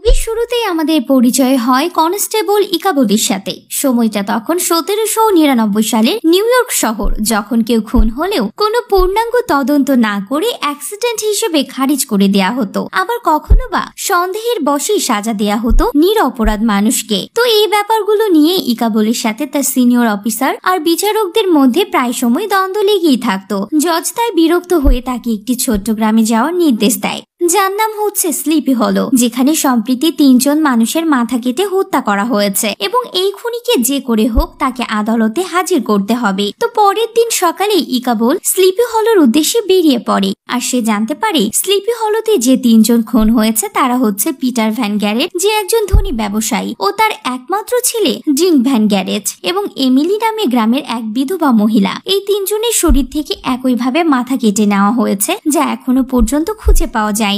মুভির শুরুতেই আমাদের পরিচয় হয় কনস্টেবল ইকাবলির সাথে। সময়টা তখন 1799 সালের নিউ ইয়র্ক শহর, যখন কেউ খুন হলেও কোনো পূর্ণাঙ্গ তদন্ত না করে অ্যাক্সিডেন্ট হিসেবে খারিজ করে দেয়া হতো, আবার কখনো বা সন্দেহের বশেই সাজা দেয়া হতো নিরপরাধ মানুষকে। তো এই ব্যাপারগুলো নিয়ে ইকাবলির সাথে তার সিনিয়র অফিসার আর বিচারকদের মধ্যে প্রায় সময় দ্বন্দ্ব লেগেই থাকতো। জজ তাই বিরক্ত হয়ে তাকে একটি ছোট্ট গ্রামে যাওয়ার নির্দেশ দেয়, যার নাম হচ্ছে স্লিপি হলো, যেখানে সম্প্রতি 3 জন মানুষের মাথা কেটে হত্যা করা হয়েছে এবং এই খুনিকে যে করে হোক তাকে আদালতে হাজির করতে হবে। তো পরের দিন সকালে ইকাবল স্লিপি হলোর উদ্দেশ্যে বেরিয়ে পড়ে, আর সে জানতে পারে স্লিপি হলোতে যে 3 জন খুন হয়েছে তারা হচ্ছে পিটার ভ্যান গ্যারেট, যে একজন ধনী ব্যবসায়ী, ও তার একমাত্র ছেলে জিন ভ্যান গ্যারেট, এবং এমিলি নামে গ্রামের এক বিধবা মহিলা। এই 3 জনের শরীর থেকে একইভাবে মাথা কেটে নেওয়া হয়েছে, যা এখনো পর্যন্ত খুঁজে পাওয়া যায়।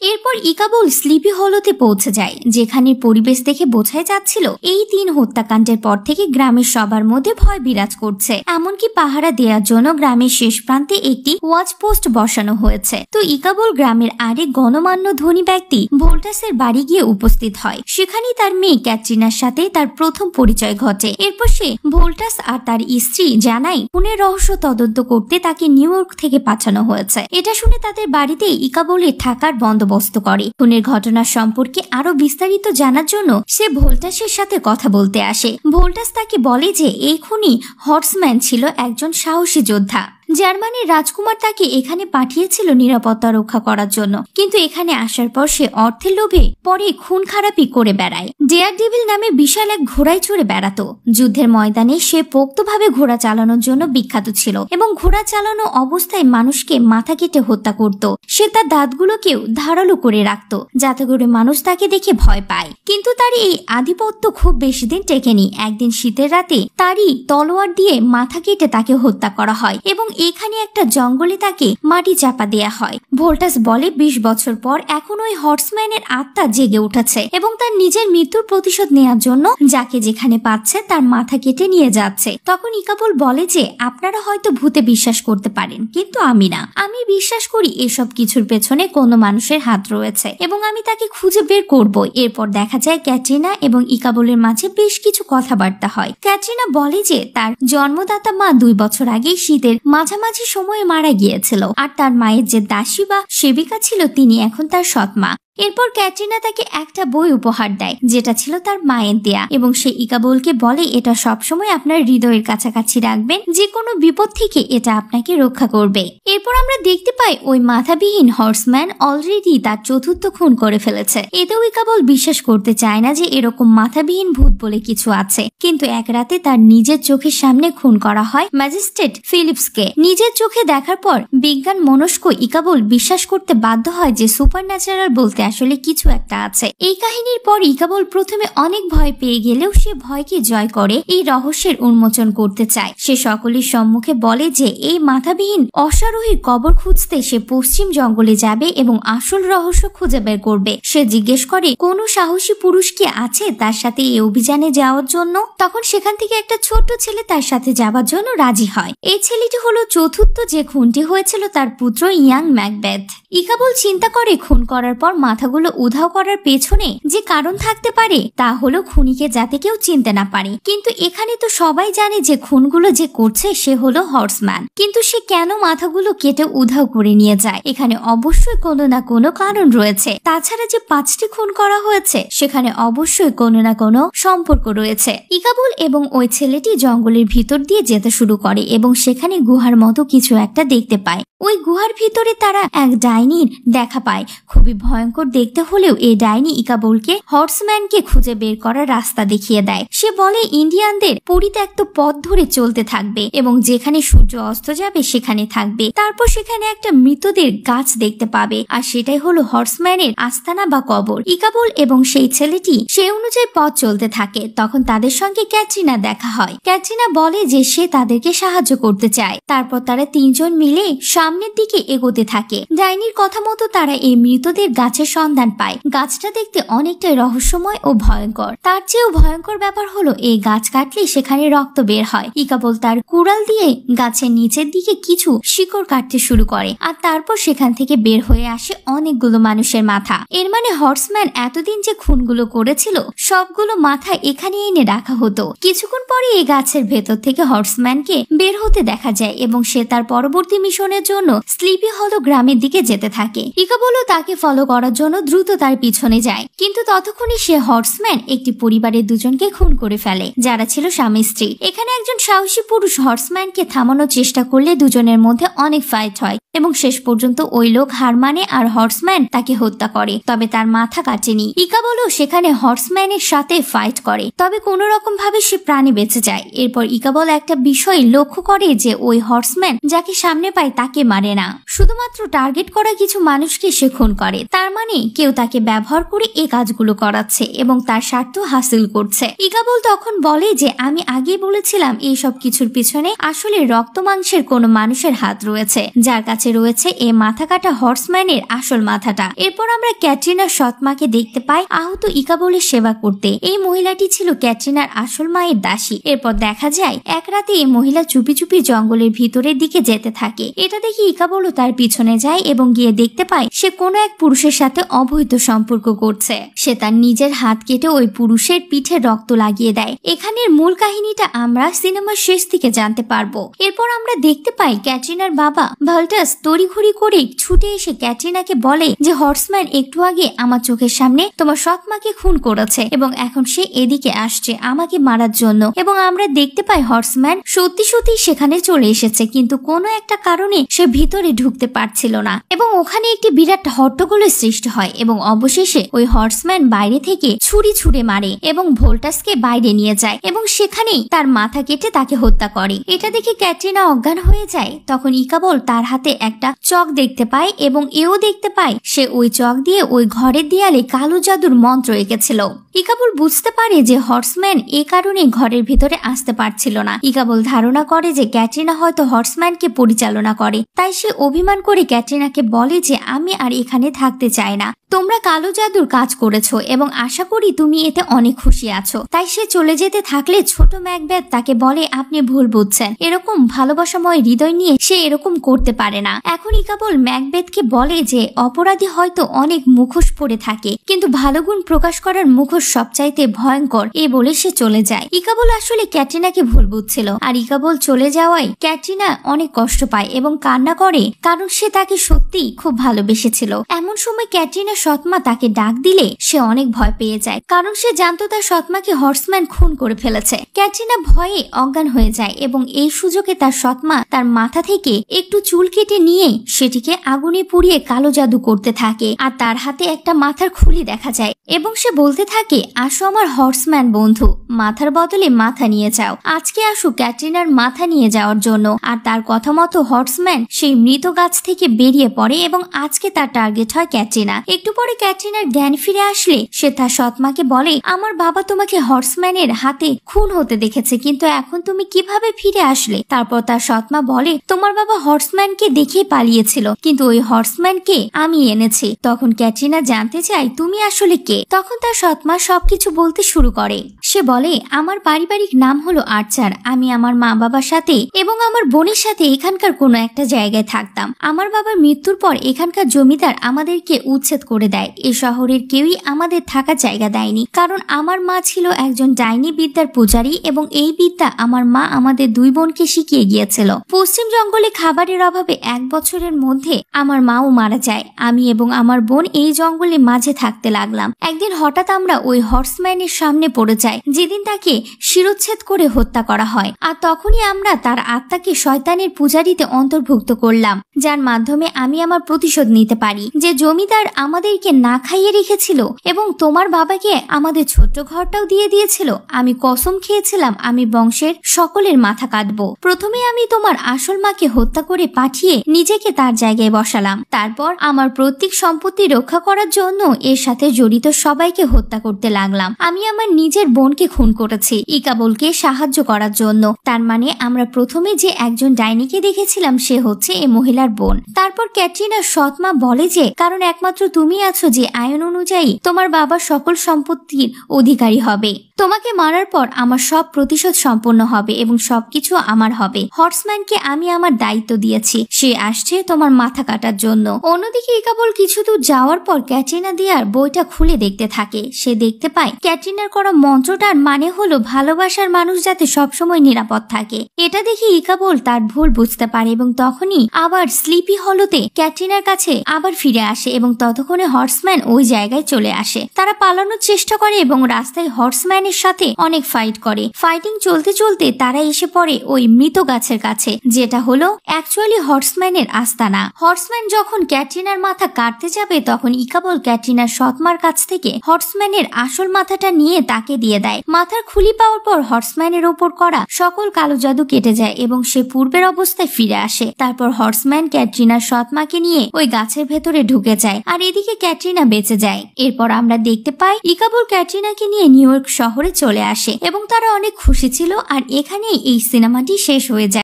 এরপর ইকাবল স্লিপি হলোতে পৌঁছে যায়, যেখানে পরিবেশ দেখে বোঝাই যাচ্ছিল এই 3 হত্যাকাণ্ডের পর থেকে গ্রামের সবার মধ্যে ভয় বিরাজ করছে। এমনকি পাহারা দেওয়ার জন্য গ্রামের শেষ প্রান্তে একটি ওয়াচ পোস্ট বসানো হয়েছে। তো ইকাবল গ্রামের আরেক গণমান্য ধনী ব্যক্তি ভোল্টাসের বাড়ি গিয়ে উপস্থিত হয়। সেখানেই তার মেয়ে ক্যাটরিনার সাথে তার প্রথম পরিচয় ঘটে। এরপর সে ভোল্টাস আর তার স্ত্রী জানাই খুনের রহস্য তদন্ত করতে তাকে নিউ ইয়র্ক থেকে পাঠানো হয়েছে। এটা শুনে তাদের বাড়িতে ইকাবলের থাকার বন্দোবস্ত করে। খুনের ঘটনা সম্পর্কে আরো বিস্তারিত জানার জন্য সে ভোল্টাসের সাথে কথা বলতে আসে। ভোল্টাস তাকে বলে যে এই খুনি হর্সম্যান ছিল একজন সাহসী যোদ্ধা। জার্মানির রাজকুমার তাকে এখানে পাঠিয়েছিল নিরাপত্তা রক্ষা করার জন্য, কিন্তু এখানে আসার পর সে অর্থের লোভে পরে খুন খারাপি করে বেড়ায়। ডেয়ার ডেভিল নামে বিশাল এক ঘোড়ায় চড়ে বেড়াতো। যুদ্ধের ময়দানে সে পোক্তভাবে ঘোড়া চালানোর জন্য বিখ্যাত ছিল এবং ঘোড়া চালানো অবস্থায় মানুষকে মাথা কেটে হত্যা করত। সে তার দাঁতগুলোকেও ধারালো করে রাখত, যাতে করে মানুষ তাকে দেখে ভয় পায়। কিন্তু তার এই আধিপত্য খুব বেশি দিন টেকেনি। একদিন শীতের রাতে তারই তলোয়ার দিয়ে মাথা কেটে তাকে হত্যা করা হয় এবং এখানে একটা জঙ্গলে তাকে মাটি চাপা দেয়া হয়। ভোল্টাস বলে 20 বছর পর এখন ওই হর্সম্যানের আত্মা জেগে উঠেছে এবং তার নিজের মৃত্যুর প্রতিশোধ নেওয়ার জন্য যাকে যেখানে পাচ্ছে তার মাথা কেটে নিয়ে যাচ্ছে। তখন ইকাবল বলে যে আপনারা হয়তো ভূতে বিশ্বাস করতে পারেন, কিন্তু আমি না। আমি বিশ্বাস করি এসব কিছুর পেছনে কোনো মানুষের হাত রয়েছে এবং আমি তাকে খুঁজে বের করব। এরপর দেখা যায় ক্যাটরিনা এবং ইকাবলের মাঝে বেশ কিছু কথাবার্তা হয়। ক্যাটরিনা বলে যে তার জন্মদাতা মা 2 বছর আগে শীতের মাঝামাঝি সময়ে মারা গিয়েছিল, আর তার মায়ের যে দাসী বা সেবিকা ছিল তিনি এখন তার সৎ মা। এরপর ক্যাটরিনা তাকে একটা বই উপহার দেয়, যেটা ছিল তার মায়ের দেয়া, এবং সে ইকাবলকে বলে এটা সবসময় আপনার হৃদয়ের কাছাকাছি রাখবেন, যে কোনো বিপদ থেকে এটা আপনাকে রক্ষা করবে। এরপর আমরা দেখতে পাই ওই মাথাবিহীন হর্সম্যান অলরেডি তার 4র্থ খুন করে ফেলেছে। এতেও ইকাবল বিশ্বাস করতে চায় না যে এরকম মাথাবিহীন ভূত বলে কিছু আছে। কিন্তু এক রাতে তার নিজের চোখের সামনে খুন করা হয় ম্যাজিস্ট্রেট ফিলিপসকে। নিজের চোখে দেখার পর বিজ্ঞান মনস্ক ইকাবল বিশ্বাস করতে বাধ্য হয় যে সুপার ন্যাচারাল বলতে আসলে কিছু একটা আছে। এই কাহিনীর পর ইকাবল প্রথমে অনেক ভয় পেয়ে গেলেও সে ভয়কে জয় করে এই রহস্যের উন্মোচন করতে চায়। সে সকলের সম্মুখে বলে যে এই মাথাবিহীন অশ্বারোহীর কবর খুঁজতে সে পশ্চিম জঙ্গলে যাবে এবং আসল রহস্য খুঁজে বের করবে। সে জিজ্ঞেস করে কোন সাহসী পুরুষ কি আছে তার সাথে এই অভিযানে যাওয়ার জন্য। তখন সেখান থেকে একটা ছোট ছেলে তার সাথে যাবার জন্য রাজি হয়। এই ছেলেটি হলো 4র্থ যে খুনটি হয়েছিল তার পুত্র ইয়াং ম্যাকবেথ। ইকাবল চিন্তা করে খুন করার পর মাথাগুলো উধাও করার পেছনে যে কারণ থাকতে পারে তা হলো খুনিকে যাতে কেউ চিনতে না পারে। কিন্তু এখানে তো সবাই জানে যে খুনগুলো যে করছে সে হলো হর্সম্যান, কিন্তু সে কেন মাথাগুলো কেটে উধাও করে নিয়ে যায়? এখানে অবশ্যই কোনো না কোনো কারণ রয়েছে। তাছাড়া যে 5টি খুন করা হয়েছে সেখানে অবশ্যই কোনো না কোনো সম্পর্ক রয়েছে। ইকাবল এবং ওই ছেলেটি জঙ্গলের ভিতর দিয়ে যেতে শুরু করে এবং সেখানে গুহার মতো কিছু একটা দেখতে পায়। ওই গুহার ভিতরে তারা এক ডাইনির দেখা পায়। খুবই ভয়ঙ্কর দেখতে হলেও এই ডাইনি ইকাবলকে হর্সম্যানকে খুঁজে বের করার রাস্তা দেখিয়ে দেয়। সে বলে ইন্ডিয়ানদের পরিত্যক্ত পথ ধরে চলতে থাকবে এবং যেখানে সূর্য অস্ত যাবে সেখানে থাকবে। তারপর সেখানে একটা মৃতদের গাছ দেখতে পাবে, আর সেটাই হলো হর্সম্যানের আস্তানা বা কবর। ইকাবল এবং সেই ছেলেটি সেই অনুযায়ী পথ চলতে থাকে। তখন তাদের সঙ্গে ক্যাটরিনা দেখা হয়। ক্যাটরিনা বলে যে সে তাদেরকে সাহায্য করতে চায়। তারপর তারা 3 জন মিলে সামনের দিকে এগোতে থাকে। ডাইনির কথা মতো তারা এই মৃতদের গাছের সন্ধান পায়। গাছটা দেখতে অনেকটাই রহস্যময় ও ভয়ঙ্কর। তার চেয়েও ভয়ঙ্কর ব্যাপার হলো এই গাছ কাটলে সেখানে রক্ত বের হয়। ইকাবল তার কুড়াল দিয়ে গাছের নিচের দিকে কিছু শিকড় কাটতে শুরু করে আর তারপর সেখান থেকে বের হয়ে আসে অনেকগুলো মানুষের মাথা। এর মানে হর্সম্যান এতদিন যে খুনগুলো করেছিল সবগুলো মাথা এখানে এনে রাখা হতো। কিছুক্ষণ পরে এই গাছের ভেতর থেকে হর্সম্যানকে বের হতে দেখা যায় এবং সে তার পরবর্তী মিশনের জন্য স্লিপি হলো গ্রামের দিকে যেতে থাকে। ইকাবলও তাকে ফলো করার জন্য দ্রুত তার পিছনে যায়, কিন্তু ততক্ষণে সে হর্সম্যান একটি পরিবারের দুজনকে খুন করে ফেলে যারা ছিল স্বামী স্ত্রী। এখানে একজন সাহসী পুরুষ হর্সম্যানকে থামানোর চেষ্টা করলে দুজনের মধ্যে অনেক ফাইট হয় এবং শেষ পর্যন্ত ওই লোক হার মানে আর হর্সম্যান তাকে হত্যা করে, তবে তার মাথা কাটেনি। ইকাবলও সেখানে হর্সম্যানের সাথে ফাইট করে, তবে কোন রকম ভাবে সে প্রাণে বেঁচে যায়। এরপর ইকাবল একটা বিষয় লক্ষ্য করে যে ওই হর্সম্যান যাকে সামনে পায় তাকে মারে না, শুধুমাত্র টার্গেট করা কিছু মানুষকে সে খুন করে। তার মানে কেউ তাকে ব্যবহার করে এই কাজগুলো করাচ্ছে এবং তার স্বার্থ হাসিল করছে। ইকাবল তখন বলে যে আমি আগেই বলেছিলাম এইসব কিছুর পিছনে আসলে রক্ত মাংসের কোনো মানুষের হাত রয়েছে, যার কাছে রয়েছে এই মাথা কাটা হর্সম্যানের আসল মাথাটা। এরপর আমরা ক্যাটরিনার সৎমাকে দেখতে পাই আহত ইকাবলের সেবা করতে। এই মহিলাটি ছিল ক্যাটরিনার আসল মায়ের দাসী। এরপর দেখা যায় এক রাতে এই মহিলা চুপি চুপি জঙ্গলের ভিতরের দিকে যেতে থাকে। এটা দেখে ইকাবলও তার পিছনে যায় এবং গিয়ে দেখতে পায় সে কোনো এক পুরুষের সাথে অবৈধ সম্পর্ক করছে। সে তার নিজের হাত কেটে ওই পুরুষের পিঠে রক্ত লাগিয়ে দেয়। এখানের মূল কাহিনীটা আমরা সিনেমার শেষ দিকে জানতে পারবো। এরপর আমরা দেখতে পাই ক্যাটরিনার বাবা ভাল্টাস তড়িঘড়ি করে ছুটে এসে ক্যাটরিনাকে বলে যে হর্সম্যান একটু আগে আমার চোখের সামনে তোমার সৎ মাকে খুন করেছে এবং এখন সে এদিকে আসছে আমাকে মারার জন্য। এবং আমরা দেখতে পাই হর্সম্যান সত্যি সত্যি সেখানে চলে এসেছে, কিন্তু কোনো একটা কারণে সে ভিতরে ঢুকতে পারছিল না এবং ওখানে একটি বিরাট হট্টগোলের সৃষ্টি হয় এবং অবশেষে ওই হর্সম্যান বাইরে থেকে ছুরি ছুঁড়ে মারে এবং ভোল্টাসকে বাইরে নিয়ে যায় এবং সেখানেই তার মাথা কেটে তাকে হত্যা করে। এটা দেখে ক্যাটরিনা অজ্ঞান হয়ে যায়। তখন ইকাবল তার হাতে একটা চক দেখতে পায় এবং এও দেখতে পায় সে ওই চক দিয়ে ওই ঘরের দেয়ালে কালো জাদুর মন্ত্র এঁকেছিল। ইকাবল বুঝতে পারে যে হর্সম্যান এ কারণে ঘরের ভিতরে আসতে পারছিল না। ইকাবল ধারণা করে যে ক্যাটরিনা হয়তো হর্সম্যানকে পরিচালনা করে, তাই সে অভিমান করে ক্যাটরিনাকে বলে যে আমি আর এখানে থাকতে চাই না, তোমরা কালো জাদুর কাজ করেছো এবং আশা করি তুমি এতে অনেক খুশি আছো। তাই সে চলে যেতে থাকলে ছোট ম্যাকবেথ তাকে বলে আপনি ভুল বুঝছেন, এরকম ভালোবাসাময় হৃদয় নিয়ে সে এরকম করতে পারে না। এখন ইকাবল ম্যাকবেথকে বলে যে অপরাধী হয়তো অনেক মুখোশ পরে থাকে, কিন্তু ভালো গুণ প্রকাশ করার মুখোশ সবচাইতে ভয়ঙ্কর, এ বলে সে চলে যায়। ইকাবল আসলে ক্যাটরিনাকে ভুল বুঝছিল আর ইকাবল চলে যাওয়ায় ক্যাটরিনা অনেক কষ্ট পায় এবং কান্না করে, কারণ সে তাকে সত্যি খুব ভালোবেসেছিল। এমন সময় ক্যাটরিনার সৎমা তাকে ডাক দিলে সে অনেক ভয় পেয়ে যায়, কারণ সে জানতো তার সৎমাকে হর্সম্যান খুন করে ফেলেছে। ক্যাটরিনা ভয়ে অজ্ঞান হয়ে যায় এবং এই সুযোগে তার সৎমা তার মাথা থেকে একটু চুল কেটে নিয়ে সেটিকে আগুনে পুড়িয়ে কালো জাদু করতে থাকে আর তার হাতে একটা মাথার খুলি দেখা যায় এবং সে বলতে থাকে আসো আমার হর্সম্যান বন্ধু, মাথার বদলে মাথা নিয়ে যাও, আজকে আসো ক্যাটরিনার মাথা নিয়ে যাওয়ার জন্য। আর তার কথা মতো হর্সম্যান সেই মৃত গাছ থেকে বেরিয়ে পড়ে এবং আজকে তার টার্গেট হয় ক্যাটরিনা। একটু পরে ক্যাটরিনার জ্ঞান ফিরে আসলে সে তার সৎমাকে বলে আমার বাবা তোমাকে হর্সম্যানের হাতে খুন হতে দেখেছে, কিন্তু এখন তুমি কিভাবে ফিরে আসলে? তারপর তার সৎমা বলে তোমার বাবা হর্সম্যানকে দেখে পালিয়েছিল, কিন্তু ওই হর্সম্যানকে আমি এনেছি। তখন ক্যাটরিনা জানতে চায় তুমি আসলে কে? তখন তার সৎমা সবকিছু বলতে শুরু করে। সে বলে আমার পারিবারিক নাম হলো আর্চার, আমি আমার মা বাবার সাথে এবং আমার বোনের সাথে এখানকার কোনো একটা জায়গায় থাকতাম। আমার বাবার মৃত্যুর পর এখানকার জমিদার আমাদেরকে উচ্ছেদ করে দেয়। এ শহরের কেউই আমাদের থাকার জায়গা দেয়নি, কারণ আমার মা ছিল একজন ডাইনি বিদ্যার পূজারী এবং এই বিদ্যা আমার মা আমাদের দুই বোনকে শিখিয়ে গিয়েছিল। পশ্চিম জঙ্গলে খাবারের অভাবে 1 বছরের মধ্যে আমার মাও মারা যায়। আমি এবং আমার বোন এই জঙ্গলে মাঝে থাকতে লাগলাম। একদিন হঠাৎ আমরা ওই হর্সম্যানের সামনে পড়ে যাই, যেদিন তাকে শিরোচ্ছেদ করে হত্যা করা হয়, আর তখনই আমরা তার আত্মাকে শয়তানের পূজারীতে অন্তর্ভুক্ত করলাম, যার মাধ্যমে আমি আমার প্রতিশোধ নিতে পারি। যে জমিদার আমাদেরকে না খাইয়ে রেখেছিল এবং তোমার বাবাকে আমাদের ছোট্ট ঘরটাও দিয়ে দিয়েছিল, আমি কসম খেয়েছিলাম আমি বংশের সকলের মাথা কাটবো। প্রথমে আমি তোমার আসল মাকে হত্যা করে পাঠিয়ে নিজেকে তার জায়গায় বসালাম, তারপর আমার প্রত্যেক সম্পত্তি রক্ষা করার জন্য এর সাথে জড়িত সবাইকে হত্যা করতে লাগলাম। আমি আমার নিজের বোনকে খুন করেছি ইকাবলকে সাহায্য করার জন্য। তার মানে আমরা প্রথমে যে একজন ডাইনিকে দেখেছিলাম সে হচ্ছে এই মহিলার বোন। তারপর ক্যাটরিনার সৎমা বলে যে কারণ একমাত্র তুমি আছো যে আইন অনুযায়ী তোমার বাবার সকল সম্পত্তির অধিকারী হবে। তোমাকে মারার পর আমার সব প্রতিশোধ সম্পন্ন হবে এবং সবকিছু আমার হবে। হর্সম্যানকে আমি আমার দায়িত্ব দিয়েছি, সে আসছে তোমার মাথা কাটার জন্য। অন্যদিকে ইকাবল কিছু দূর যাওয়ার পর ক্যাটরিনা দিয়ার বইটা খুলে দেখতে থাকে। সে দেখতে পায় ক্যাটরিনার করা মন্ত্রটার মানে হলো ভালোবাসার মানুষ যাতে সবসময় নিরাপদ থাকে। এটা দেখে ইকাবল তার ভুল বুঝতে পারে এবং তখনই আবার স্লিপি হলোতে ক্যাটরিনার কাছে আবার ফিরে আসে এবং ততক্ষণে হর্সম্যান ওই জায়গায় চলে আসে। তারা পালানোর চেষ্টা করে এবং রাস্তায় হর্সম্যানের সাথে অনেক ফাইট করে। ফাইটিং চলতে চলতে তারা এসে পড়ে ওই মৃত গাছের কাছে, যেটা হলো অ্যাকচুয়ালি হর্সম্যানের আস্তানা। হর্সম্যান যখন ক্যাটরিনার মাথা কাটতে যাবে তখন ইকাবল ক্যাটরিনার সৎমার কাছ থেকে হর্সম্যানের আসল মাথাটা নিয়ে তাকে দিয়ে দেয়। মাথার খুলি পাওয়ার পর হর্সম্যানের ওপর করা সকল কালো জাদু কেটে যায় এবং সে পূর্বের অবস্থায় ফিরে আসে। তারপর হর্সম্যান ক্যাটরিনার সৎমাকে নিয়ে ওই গাছের ভেতরে ঢুকে যায় আর এদিকে ক্যাটরিনা বেঁচে যায়। এরপর আমরা দেখতে পাই ইকাবল ক্যাটরিনাকে নিয়ে নিউ ইয়র্ক শহরে চলে আসে এবং তারা অনেক খুশি ছিল। আর এখানেই এই সিনেমাটি শেষ হয়ে যায়।